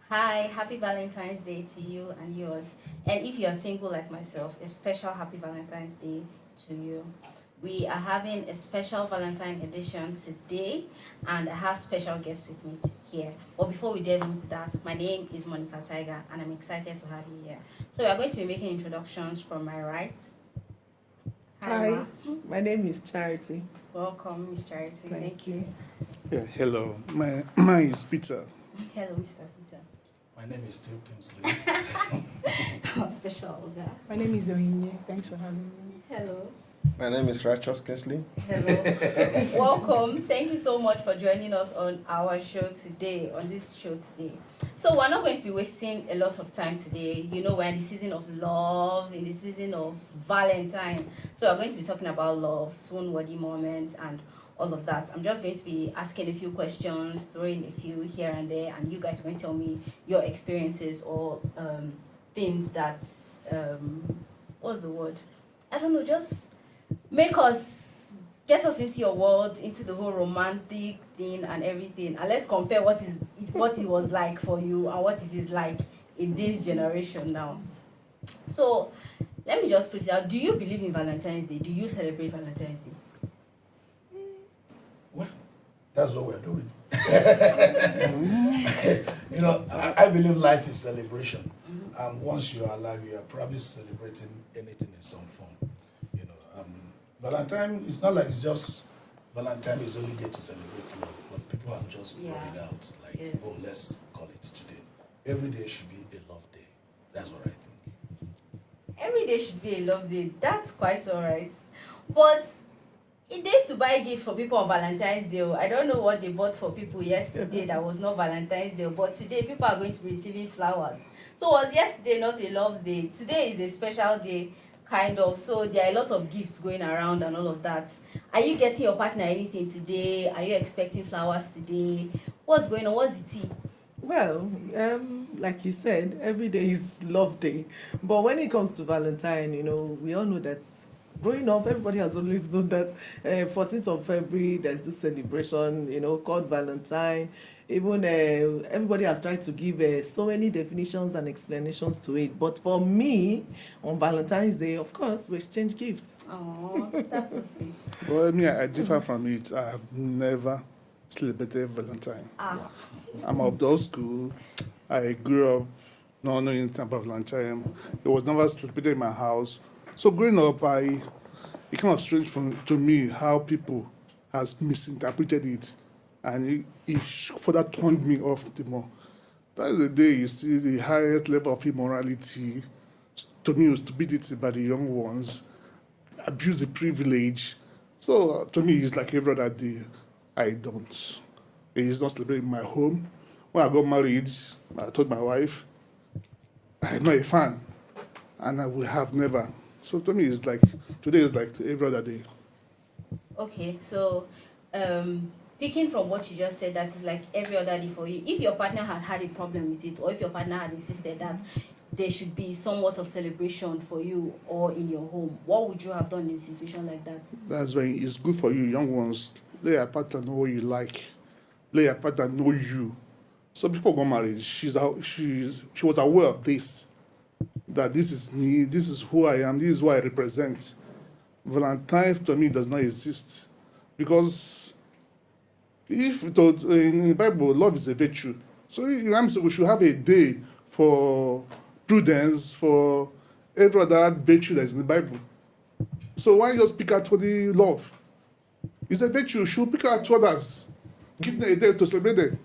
Hi, happy Valentine's Day to you and yours. And if you're single like myself, a special happy Valentine's Day to you. We are having a special Valentine edition today, and I have special guests with me here. But before we delve into that, my name is Monica Tiger, and I'm excited to have you here. So we are going to be making introductions from my right. Hi, Hi, Ma. my name is Charity. Welcome, Miss Charity. Thank you. Yeah, hello. Mine is Peter. Hello, Mr. Peter. My name is Steve Kingsley. Our special Oga. My name is Oyinye. Thanks for having me. Hello. My name is Righteous Kingsley. Hello. Welcome. Thank you so much for joining us on our show today, on this show today. So we're not going to be wasting a lot of time today. You know, we're in the season of love, in the season of Valentine. So we're going to be talking about love, swoon-worthy moments, and all of that. I'm just going to be asking a few questions, throwing a few here and there, and you guys are going to tell me your experiences or things that, what's the word? I don't know, just make us get us into your world, into the whole romantic thing and everything, and let's compare what it was like for you and what it is like in this generation now. So let me just put it out. Do you believe in Valentine's Day? Do you celebrate Valentine's Day? Well, that's what we're doing. I believe life is celebration. And once you are alive, you are probably celebrating anything in some form. Valentine, it's not like it's just Valentine is only there to celebrate love, but people have just brought it out like, Yes. oh, let's call it today. Every day should be a love day. That's what I think. Every day should be a love day. That's quite alright. But it days to buy gifts for people on Valentine's Day. I don't know what they bought for people yesterday that was not Valentine's Day, but today people are going to be receiving flowers. So was yesterday not a love day? Today is a special day, kind of. So there are a lot of gifts going around and all of that. Are you getting your partner anything today? Are you expecting flowers today? What's going on? What's the tea? Well, like you said, every day is love day. But when it comes to Valentine, we all know that growing up, everybody has always known that 14th of February, there's this celebration, called Valentine. Even everybody has tried to give so many definitions and explanations to it. But for me, on Valentine's Day, of course, we exchange gifts. Oh, that's so sweet. Well, me, I differ from it. I have never celebrated Valentine. Ah, I'm of the old school. I grew up not knowing anything about Valentine. It was never celebrated in my house. So growing up, it kind of strange to me how people has misinterpreted it, and it further turned me off the more. That is the day you see the highest level of immorality, to me, stupidity by the young ones, abuse the privilege. So to me, it's like every other day. I don't. It is not celebrated in my home. When I got married, I told my wife, I'm not a fan, and I will have never. So to me, it's like today is like every other day. okay. So, picking from what you just said, that is like every other day for you. If your partner had had a problem with it, or if your partner had insisted that there should be somewhat of celebration for you or in your home, what would you have done in a situation like that? That's when it's good for you, young ones. Let your partner know what you like. Let your partner know you. So before we got married, she was aware of this. That this is me, this is who I am, this is what I represent. Valentine to me does not exist. Because if in the Bible, love is a virtue. So we should have a day for prudence, for every other virtue that is in the Bible. So why just pick out only love? It's a virtue. You should pick out to others. Give them a day to celebrate them.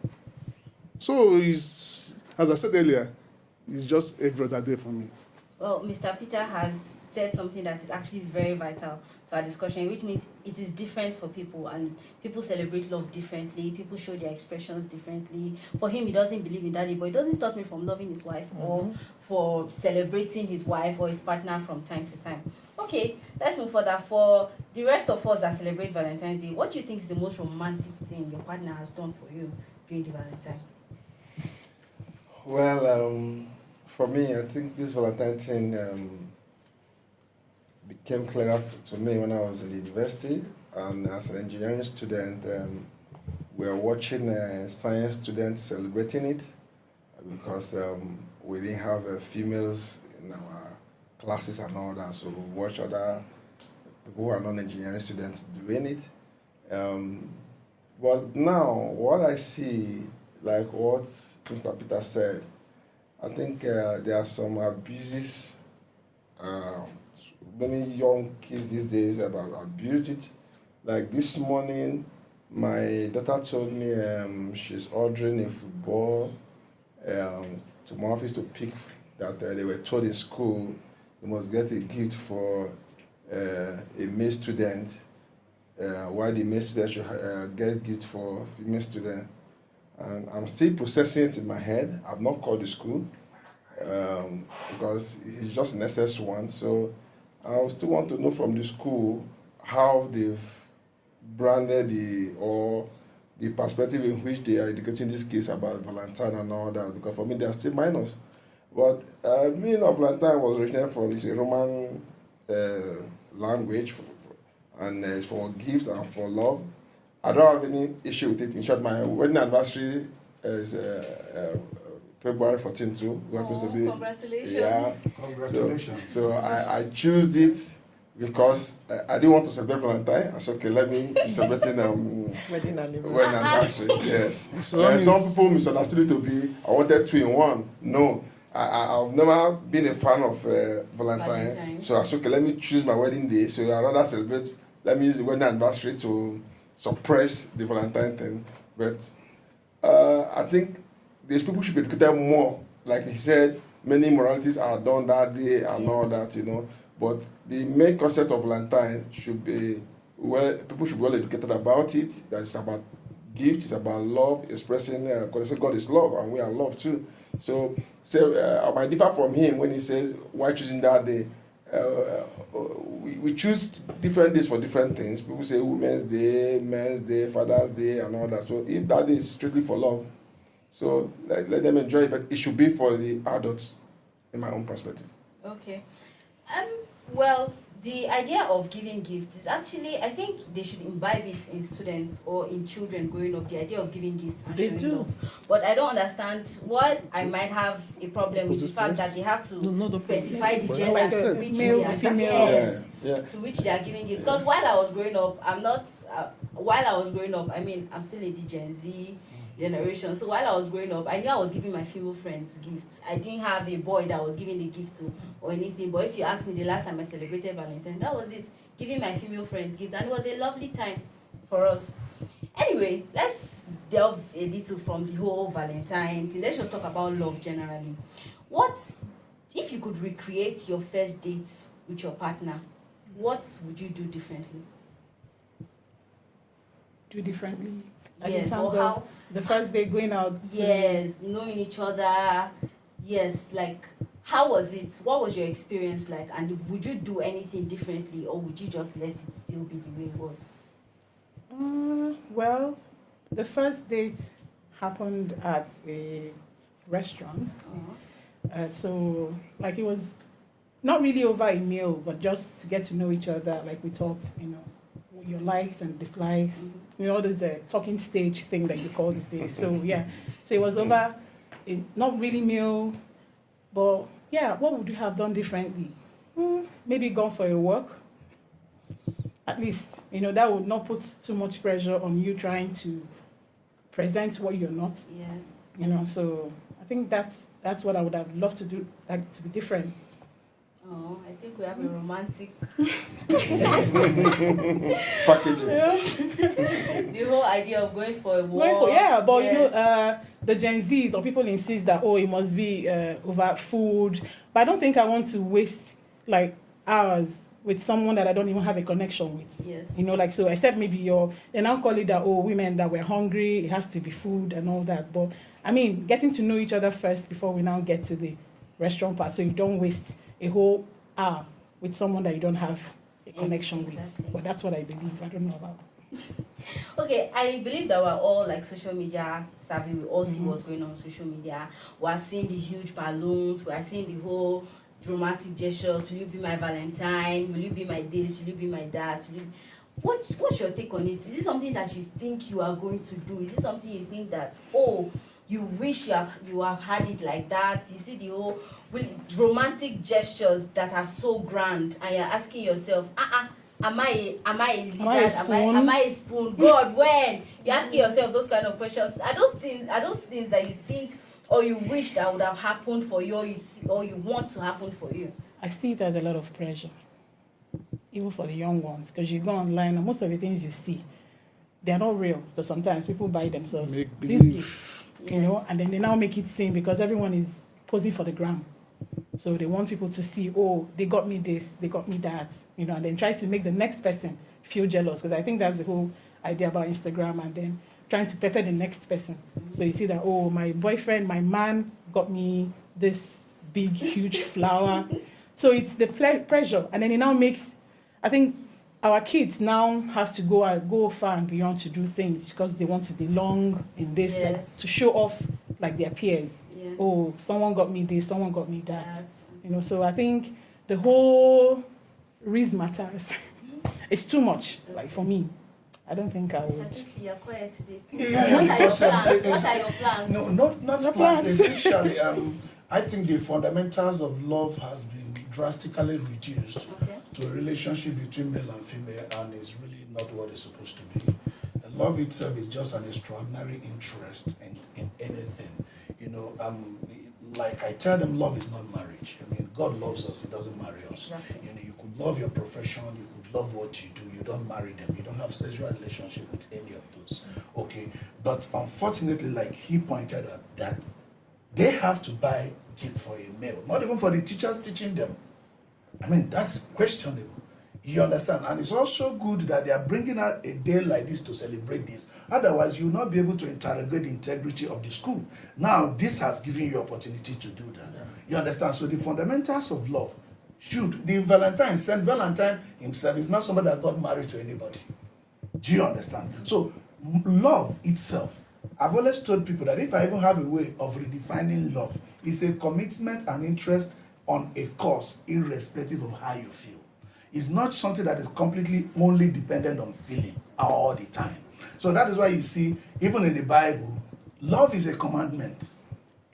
So it's, as I said earlier, it's just every other day for me. Well, Mr. Peter has said something that is actually very vital to our discussion, which means it is different for people, and people celebrate love differently. People show their expressions differently. For him, he doesn't believe in that, but it doesn't stop him from loving his wife or for celebrating his wife or his partner from time to time. Okay, let's move further. For the rest of us that celebrate Valentine's Day, what do you think is the most romantic thing your partner has done for you during the Valentine? Well, for me, I think this Valentine thing became clearer to me when I was in the university, and as an engineering student, we were watching science students celebrating it. because we didn't have females in our classes and all that, so we watch other people who are non-engineering students doing it. But now, what I see, like what Mr. Peter said, I think there are some abuses. Many young kids these days have abused it. Like this morning, my daughter told me she's ordering a football to my office to pick that they were told in school they must get a gift for a male student, while the male student should get a gift for a female student. And I'm still processing it in my head. I've not called the school because he's just an SS1. So I still want to know from the school how they've branded the perspective in which they are educating these kids about Valentine and all that. Because for me, they are still minors. But meaning of Valentine was originated from it's a Roman language, and it's for gift and for love. I don't have any issue with it. In short, my wedding anniversary is February 14th too. Congratulations. Yeah. Congratulations. So I chose it because I didn't want to celebrate Valentine. I said, okay, let me be celebrating Wedding anniversary. wedding anniversary. Yes. So Some people misunderstood it to be I wanted 2 in 1. No. I've never been a fan of Valentine. So I said, okay, let me choose my wedding day. So I rather celebrate, let me use the wedding anniversary to suppress the Valentine thing. But I think these people should be educated more. Like he said, many moralities are done that day and all that, you know. But the main concept of Valentine should be, people should be well educated about it. That it's about gift, it's about love, expressing, because God is love and we are love too. So I might differ from him when he says, why choosing that day? We choose different days for different things. People say Women's Day, Men's Day, Father's Day, and all that. So if that day is strictly for love, so let them enjoy it, but it should be for the adults, in my own perspective. Okay. Well, the idea of giving gifts is actually, I think they should imbibe it in students or in children growing up, the idea of giving gifts and They showing do. love. But I don't understand what I might have a problem with the fact that they have to No, the specify the problem. gender Like to I which male, they are female. yes, Yeah. to which they are giving gifts. Because while I was growing up, I mean, I'm still in the Gen Z generation. So while I was growing up, I knew I was giving my female friends gifts. I didn't have a boy that I was giving the gift to or anything. But if you ask me the last time I celebrated Valentine, that was it. Giving my female friends gifts. And it was a lovely time for us. Anyway, let's delve a little from the whole Valentine thing. Let's just talk about love generally. What, if you could recreate your first date with your partner, what would you do differently? Do differently. Like in Yes, terms or of how? the first day going out. Yes, knowing each other. Yes, like how was it? What was your experience like? And would you do anything differently, or would you just let it still be the way it was? Well, the first date happened at a restaurant. So, like, it was not really over a meal, but just to get to know each other. Like, we talked, your likes and dislikes, all this talking stage thing that you call these days. So, yeah. So, it was over, not really meal, but, yeah, what would you have done differently? Maybe gone for a walk. At least, that would not put too much pressure on you trying to present what you're not. Yes. So I think that's what I would have loved to do, like to be different. Oh, I think we have a romantic. Packaging. The whole idea of going for a walk. But yes. The Gen Zs or people insist that it must be over food. But I don't think I want to waste like hours with someone that I don't even have a connection with. Yes. So except maybe they now call it that, women that we're hungry, it has to be food and all that. But I mean, getting to know each other first before we now get to the restaurant part, so you don't waste a whole hour with someone that you don't have a connection Exactly. with. But that's what I believe. I don't know about. Okay, I believe that we're all like social media savvy. We all see what's going on social media. We're seeing the huge balloons. We're seeing the whole romantic gestures. Will you be my Valentine? Will you be my this? Will you be my that? What's your take on it? Is it something that you think you are going to do? Is it something you think that, you wish you have had it like that. You see the whole romantic gestures that are so grand, and you're asking yourself, am I a lizard? Am I a spoon? God, when you're asking yourself those kind of questions, are those things that you think or you wish that would have happened for you, or you want to happen for you? I see it as a lot of pressure, even for the young ones, because you go online and most of the things you see, they're not real. Because sometimes people buy themselves these gifts, you know, and then they now make it seem, because everyone is posing for the gram. So they want people to see, oh, they got me this, they got me that, you know, and then try to make the next person feel jealous. Because I think that's the whole idea about Instagram, and then trying to pepper the next person. So you see that, oh, my boyfriend, my man got me this big, huge flower. So it's the pressure. And then it now makes, I think our kids now have to go far and beyond to do things because they want to belong in this, like, to show off like their peers. Yeah. Oh, someone got me this, someone got me that. You know, so I think the whole matters. It's too much, like, for me. I don't think I would. You're quiet today. What are your plans? No, not plans. Essentially, I think the fundamentals of love has been drastically reduced to a relationship between male and female, and it's really not what it's supposed to be. Love itself is just an extraordinary interest in anything. You know, like I tell them, love is not marriage. I mean, God loves us; He doesn't marry us. Exactly. You know, you could love your profession, you could love what you do. You don't marry them. You don't have sexual relationship with any of those. Okay, but unfortunately, like he pointed out, that they have to buy gift for a male, not even for the teachers teaching them. I mean, that's questionable. You understand? And it's also good that they are bringing out a day like this to celebrate this. Otherwise, you will not be able to interrogate the integrity of the school. Now, this has given you opportunity to do that. You understand? So the fundamentals of love should, Saint Valentine himself is not somebody that got married to anybody. Do you understand? So love itself, I've always told people that if I even have a way of redefining love, it's a commitment and interest on a cause, irrespective of how you feel. It's not something that is completely only dependent on feeling all the time. So that is why you see, even in the Bible, love is a commandment.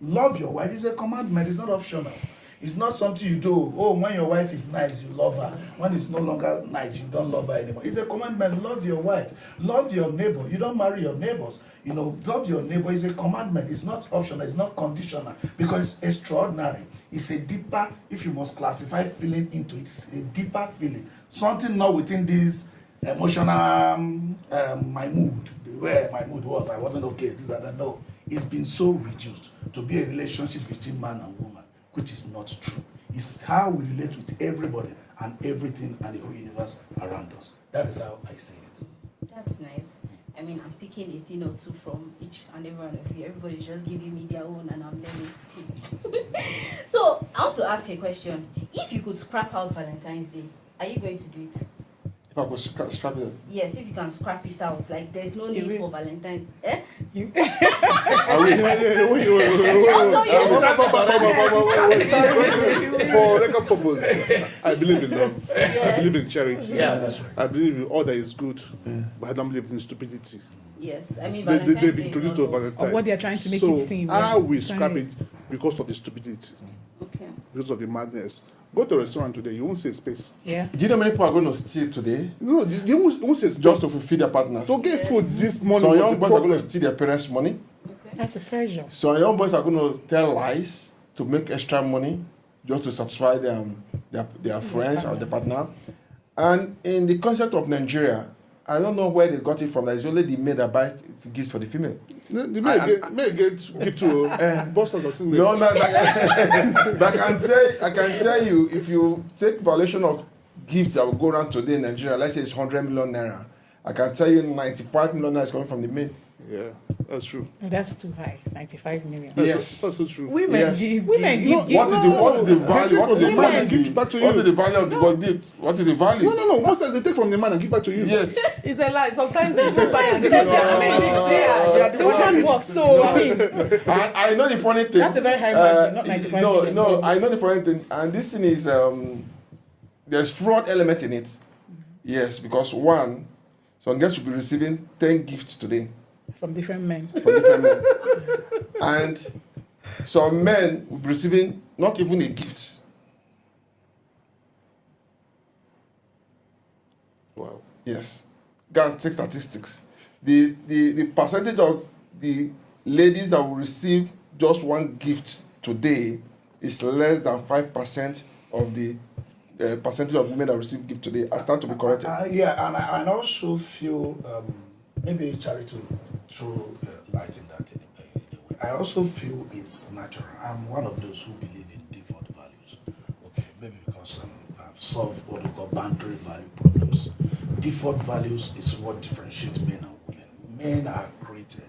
Love your wife is a commandment. It's not optional. It's not something you do. Oh, when your wife is nice, you love her. When it's no longer nice, you don't love her anymore. It's a commandment. Love your wife. Love your neighbor. You don't marry your neighbors. You know, love your neighbor is a commandment. It's not optional. It's not conditional. Because it's extraordinary. It's a deeper, if you must classify feeling into it, it's a deeper feeling. Something not within this emotional, my mood, where my mood was, I wasn't okay, this and that. No, it's been so reduced to be a relationship between man and woman, which is not true. It's how we relate with everybody and everything and the whole universe around us. That is how I see it. That's nice. I mean, I'm picking a thing or two from each and every one of you. Everybody's just giving me their own and I'm learning. So, I want to ask a question. If you could scrap out Valentine's Day, are you going to do it? If I could scrap it? Yes, if you can scrap it out. Like, there's no need for Valentine's. Eh? For record purpose, I believe in love. Yes. I believe in charity. Yeah, that's right. I believe in all that is good, but I don't believe in stupidity. Yes, I mean, They've introduced to Valentine. Of what they're trying to make it seem. I will scrap it because of the stupidity, because of the madness. Go to a restaurant today, you won't see space. Yeah. Do you know many people are going to steal today? No, you won't see space. Just to fulfill their partners. To get food this morning. Some young boys are going to steal their parents' money. That's a pressure. Some young boys are going to tell lies to make extra money just to satisfy their friends or their partner. And in the concept of Nigeria, I don't know where they got it from. That it's only the male that buy gifts for the female. The male get gift to bosses or singles. No, but I can tell you, if you take valuation of gifts that will go around today in Nigeria, let's say it's 100 million naira, I can tell you 95 million naira is coming from the male. Yeah, that's true. No, that's too high. 95 million. Yes, that's so true. Women give. What is the value? What is the value? What is the value of the gift? What is the value? No. Most times they take from the man and give back to you. Yes. It's a lie. Sometimes they say buy and they get The woman works, so I mean. I know the funny thing. That's a very high margin, not 95 million. No, I know the funny thing. And this thing is, there's fraud element in it. Yes, because one, some girls should be receiving 10 gifts today. From different men. For different men. And some men will be receiving not even a gift. Wow. Yes. Go and check statistics. The percentage of the ladies that will receive just one gift today is less than 5% of the percentage of women that receive gift today. I stand to be corrected. Yeah, and I also feel maybe Charity throw light in that in a way. I also feel it's natural. I'm one of those who believe in default values. Okay, maybe because I've solved what we call boundary value problems. Default values is what differentiates men and women. Men are created,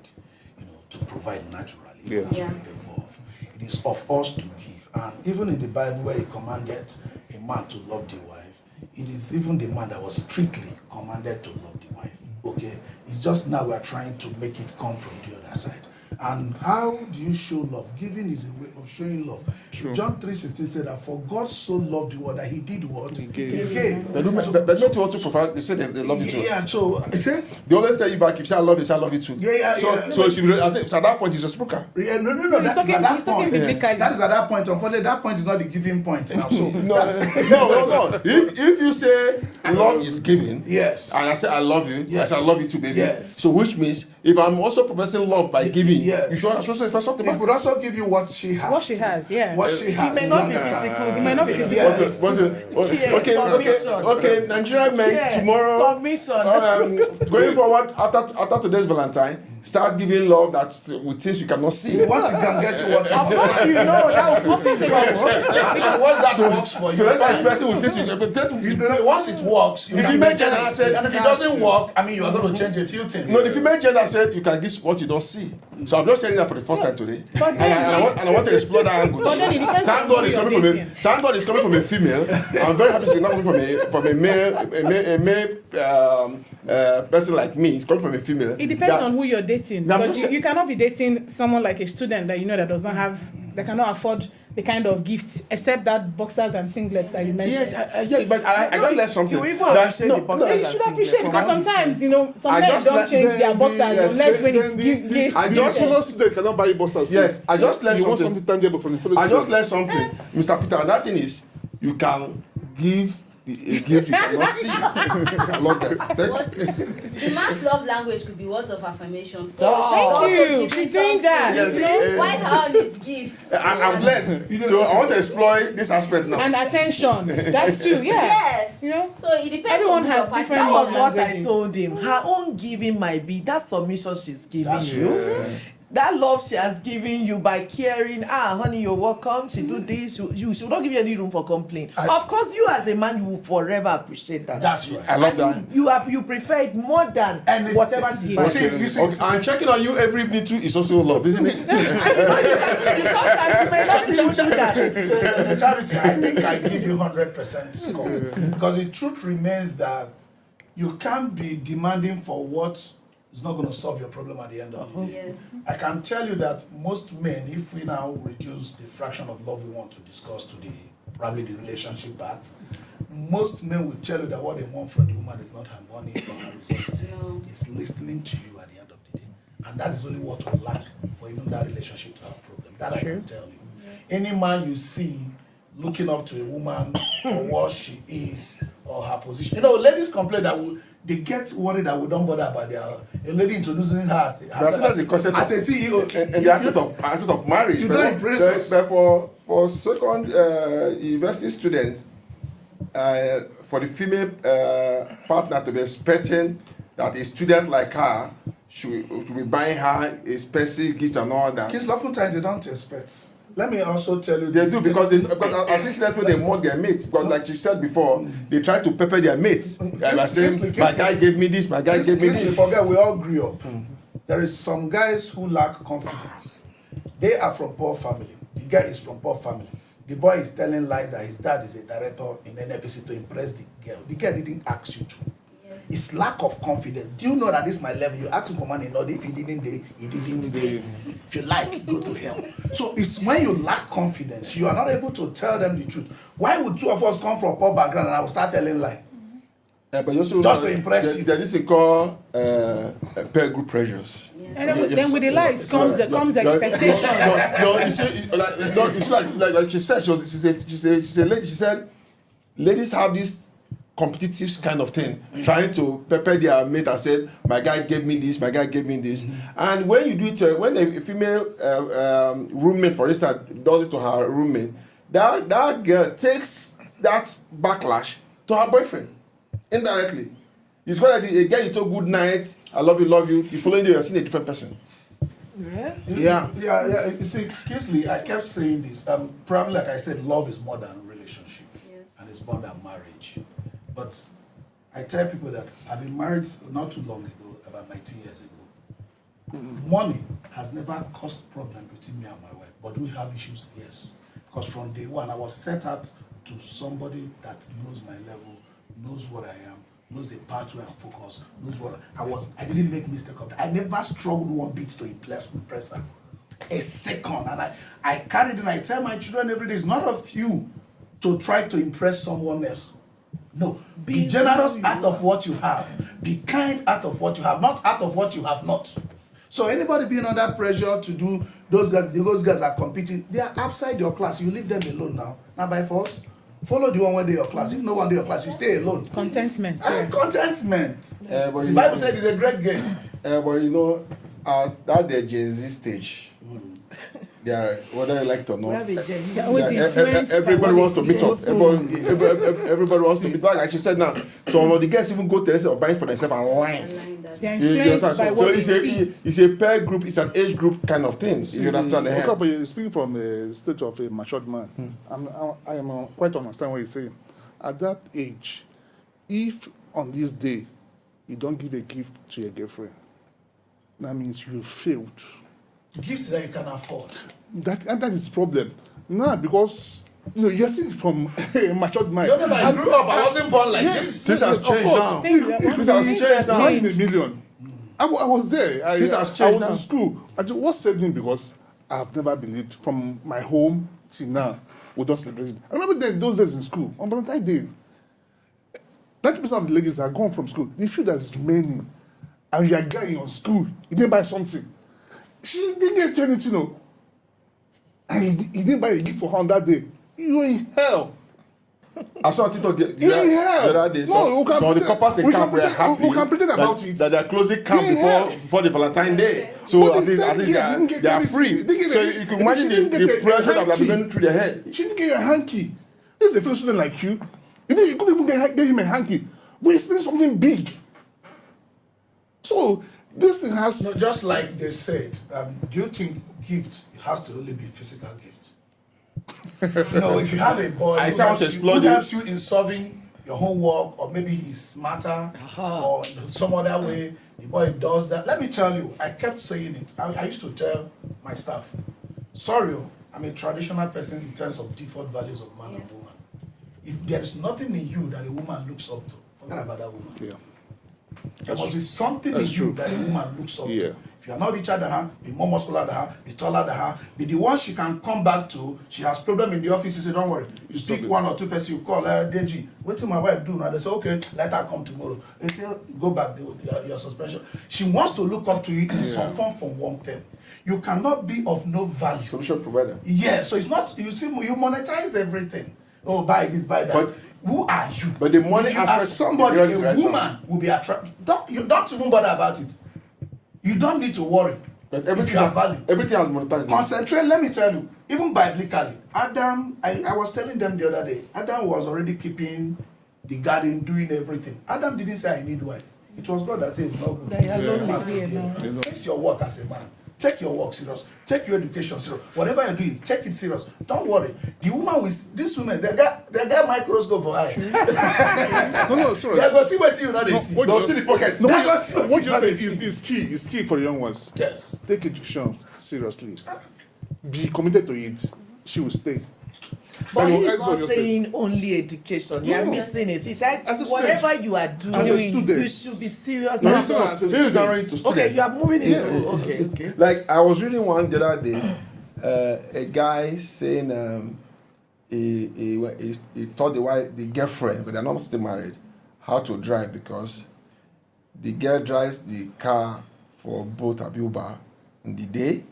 to provide naturally as we evolve. It is of us to give. And even in the Bible where it commanded a man to love the wife, it is even the man that was strictly commanded to love the wife. Okay? It's just now we are trying to make it come from the other side. And how do you show love? Giving is a way of showing love. True. John 3:16 said that for God so loved the world that he did what? He gave. He gave. But not to also provide, they say they love you too. Yeah, so I say, They always tell you back, if you say I love you too. Yeah. So it should be, I think at that point it's reciprocal. Yeah, no. That is at that point. physically. That is at that point. Unfortunately, that point is not the giving point now. So No. If you say love is giving, yes, and I say I love you, Yes. I say I love you too, baby. Yes. So which means if I'm also professing love by giving, Yes. you should also express something he back. could also give you what she has. What she has, yeah. What she has. It may not be Yeah. physical. It may not be physical. Yes. Okay, Nigerian men tomorrow. Submission. Going forward after today's Valentine, start giving love that with things you cannot see. Once you can get to what Of course, you know that will process the love. once that works for you, So let's fine. express it with things you can. Once it works, you The can female maintain gender it. said And if it you doesn't work, I mean, you are going to change a few things. No, the female gender said you can give what you don't see. So I'm just saying that for the first time today, But and then- I want to explore that angle. But then it depends Thank on God who it's you're coming from a. dating. Thank God it's coming from a female. I'm very happy it's not coming from a male person like me. It's coming from a female. It depends on who you're dating. Yeah, I'm Because just you cannot be dating someone like a student that that does not have, that cannot afford the kind of gifts, except that boxers and singlets that you mentioned. Yes, but I just learned something. You even That- appreciate no, the boxers no, You should appreciate because sometimes, some I men just don't let- change their boxers unless when it's gift. I The just- fellow student cannot buy boxers. Yes, I just learned You want something. something tangible from the fellow I just student. learned something, Mr. Peter. And that thing is, you can give a gift you cannot see. I love that. What, the man's love language could be words of affirmation. So Oh, she's thank also you. giving She's doing that. something, Yes. While her is gifts. I'm blessed. So I want to exploit this aspect now. And attention. That's true, yeah. Yes. You know? So it depends Everyone on who has your partner different That was is. what I languages. told him. Her own giving might be that submission she's giving That's you. true. That love she has given you by caring. Honey, you're welcome. She do this. You should not give you any room for complaint. Of course, you as a man, you will forever appreciate that. That's right. I love And that. you prefer it more than And whatever she buys. See, you see, Okay, and checking on you every evening too is also love, isn't it? Sometimes you may not even do that. Charity, I think I give you 100% score. Because the truth remains that you can't be demanding for what is not going to solve your problem at the end of the day. Yes. I can tell you that most men, if we now reduce the fraction of love we want to discuss to probably the relationship part, most men will tell you that what they want from the woman is not her money or her resources. No. It's listening to you at the end of the day. And that is only what will lack for even that relationship to have a problem. That I can tell you. Any man you see looking up to a woman for what she is or her position. Ladies complain that they get worried that we don't bother about a lady introducing her as That's the concept as a of- CEO. And the aspect of marriage. You but- don't embrace but- us. But for second university students, for the female partner to be expecting that a student like her should be buying her expensive gifts and all that. Kids oftentimes they don't expect. Let me also tell you. They do because I've seen students when they mock their mates. Because like you said before, they try to pepper their mates. By saying, my guy gave me this, my guy gave me Please this. forget we all grew up. There is some guys who lack confidence. They are from poor family. The guy is from poor family. The boy is telling lies that his dad is a director in NNPC to impress the girl. The girl didn't ask you to. It's lack of confidence. Do you know that this is my level? You ask him for money, not if he didn't day, he didn't day. If you like, go to hell. So it's when you lack confidence, you are not able to tell them the truth. Why would two of us come from poor background and I will start telling lie? But you also Just to impress you. There's this thing called peer group pressures. And then with the lies comes expectation. No, you see, like she said, she's a lady. She said, ladies have this competitive kind of thing, trying to pepper their mate and say, my guy gave me this, my guy gave me this. And when you do it, when a female roommate, for instance, does it to her roommate, that girl takes that backlash to her boyfriend indirectly. It's got like again you told good night, I love you. The following day you're seeing a different person. Yeah. You see, Kingsley, I kept saying this. Probably like I said, love is more than relationship, and it's more than marriage. But I tell people that I've been married not too long ago, about 19 years ago. Money has never caused problem between me and my wife, but do we have issues? Yes. Because from day one, I was set out to somebody that knows my level, knows what I am, knows the path where I'm focused, knows what I didn't make mistake of that. I never struggled one bit to impress her. A second. And I carried it and I tell my children every day, it's not of you to try to impress someone else. No. Be generous out of what you have. Be kind out of what you have, not out of what you have not. So anybody being under pressure to do, those guys are competing, they are outside your class. You leave them alone now. Now by force. Follow the one day your class. If no one day your class, you stay alone. Contentment. Contentment. The Bible said it's a great game. But you know, at the Gen Z stage, they are, whether you like it or not, everybody wants to meet up. Everybody wants to meet up. Like she said now, some of the guys even go to the or buying for themselves and lying. So it's a peer group, it's an age group kind of thing. You understand the hand? Okay, speaking from the stage of a matured man, I am quite understand what you're saying. At that age, if on this day you don't give a gift to your girlfriend, that means you failed. Gifts that you can afford. That is the problem. Now, because you're seeing from a matured mind. No, I grew up. I wasn't born like this. This has changed now. This has changed now. In a million. I was there. This has changed I was now. in school. What saved me because I've never been late from my home till now. We don't celebrate it. I remember those days in school on Valentine Day. 90% of the ladies are gone from school. They feel that it's raining, and you're going on school. You didn't buy something. She didn't get you anything, no. And he didn't buy a gift for her on that day. You're in hell. I saw TikTok the other day. So the couples in camp were happy. We can pretend about it. That they're closing camp before the Valentine Day. So at least they are free. So you can imagine the pressure that have been through their head. She didn't get you a hanky. This is a fellow student like you. You couldn't even get him a hanky. We're expecting something big. So this thing has... No, just like they said, do you think gift has to only be physical gift? If you have a boy who helps you in solving your homework, or maybe he's smarter, or some other way, the boy does that. Let me tell you, I kept saying it. I used to tell my staff, sorry, I'm a traditional person in terms of default values of man and woman. If there is nothing in you that a woman looks up to, forget about that woman. Yeah. There must be something in you that a woman looks up to. If you are not richer than her, be more muscular than her, be taller than her, be the one she can come back to. She has problem in the office, you say, don't worry. You pick one or two person, you call her, Deji, what will my wife do now? They say, okay, let her come tomorrow. They say, go back, your suspension. She wants to look up to you in some form from one thing. You cannot be of no value. Solution provider. Yeah, so it's not, you see, you monetize everything. Oh, buy this, buy that. But who are you? But the money aspect, somebody, a woman will be attracted. Don't even bother about it. You don't need to worry. But if you have value. Everything has monetized. Concentrate, let me tell you, even biblically, Adam, I was telling them the other day, Adam was already keeping the garden, doing everything. Adam didn't say, I need wife. It was God that said it's not good. Face your work as a man. Take your work serious. Take your education serious. Whatever you're doing, take it serious. Don't worry. The woman with this woman, they got microscope for eye. No, sorry. They go see what you know they see. They'll see the pocket. What you say is key. It's key for the young ones. Yes. Take education seriously. Be committed to it. She will stay. But he's not saying only education. You're missing it. He said, whatever you are doing, you should be serious. This is directly to students. Okay, you are moving into okay. Like I was reading one the other day, a guy saying he told the girlfriend, but they're not still married, how to drive because the girl drives the car for both Abuba in the day,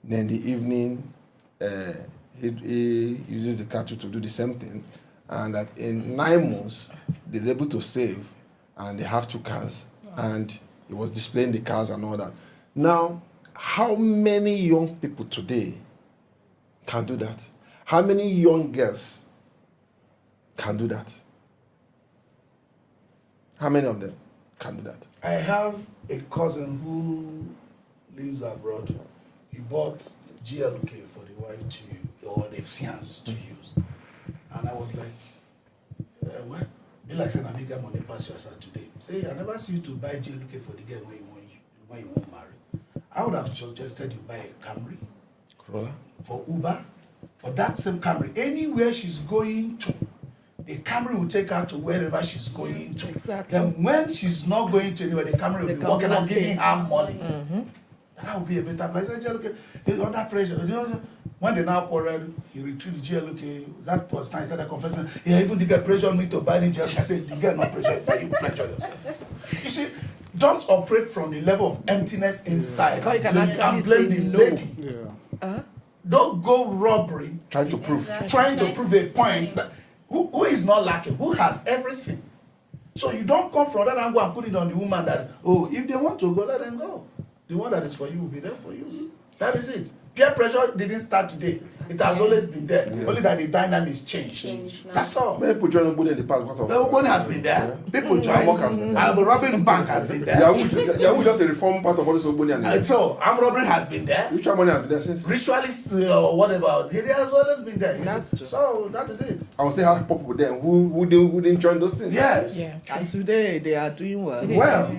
then the evening he uses the car to do the same thing, and that in 9 months they're able to save, and they have 2 cars, and he was displaying the cars and all that. Now, how many young people today can do that? How many young girls can do that? How many of them can do that? I have a cousin who lives abroad. He bought GLK for the wife to, or the fiancé to use. And I was like, what? Be like saying, I make money pass you aside today. Say, I never see you to buy GLK for the girl when you won't marry. I would have suggested you buy a Camry. Corolla? For Uber. For that same Camry. Anywhere she's going to, the Camry will take her to wherever she's going to. Exactly. Then when she's not going to anywhere, the Camry will be walking and giving her money. That would be a better place. I said, GLK, he's under pressure. You know, when they now quarreled, he retrieved the GLK. That was nice. Started confessing. Yeah, even the girl pressured me to buy the GLK. I said, the girl not pressure you pressure yourself. You see, don't operate from the level of emptiness inside. Because you cannot and blame the no. lady. Yeah. Don't go robbery, Trying to prove. Exactly. trying to prove a point that who is not lacking, who has everything. So you don't come from that and go and put it on the woman that, oh, if they want to go, let them go. The one that is for you will be there for you. That is it. Peer pressure didn't start today. It has always been there. Yeah. Only that the dynamics changed. Changed now. That's all. Many people join Ogboni in the past because of. The Ogboni has been there. People join. Amok has been there. And the robbing bank has been there. Yahoo just a reform part of all this Ogboni and So armed robbery has been there. ritual money has been there since. Ritualists or whatever, it has always been there. That's true. So that is it. I would say how people then who didn't join those things. Yes. Yeah. And today they are doing well. Today. Well,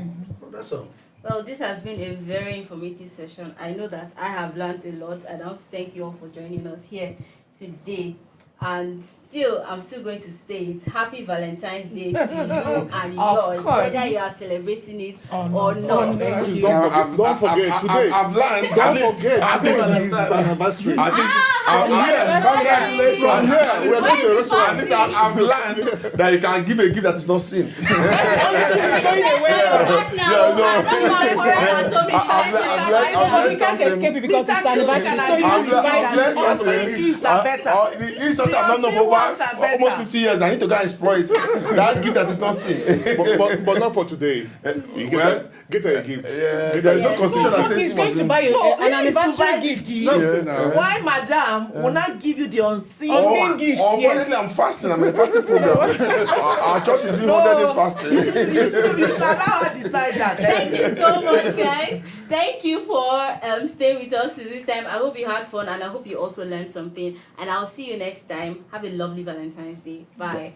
that's all. Well, this has been a very informative session. I know that I have learned a lot, and I want to thank you all for joining us here today. And I'm still going to say it's Happy Valentine's Day to you and yours, course. whether you are celebrating it or not. Thank you. Don't forget, today. I've learned. Don't forget, I think today is his anniversary. I think Congratulations. From here, we're going to a restaurant. I've learned that you can give a gift that is not sin. You can't escape it because it's anniversary, so you have to buy I've learned that. something. Gifts are better. This is something I've known for over almost 50 years. I need to go and exploit that gift that is not sin. But not for today. You get a gift. Yeah, there is no constitution that says He's you going must to do- buy No, an anniversary gift. Why, madam, will not give you the unseen? Unseen gift, Unfortunately, I'm fasting. I'm in a fasting program. Our church is doing 100 days fasting. You should allow her decide that. Thank you so much, guys. Thank you for staying with us this time. I hope you had fun, and I hope you also learned something. And I'll see you next time. Have a lovely Valentine's Day. Bye.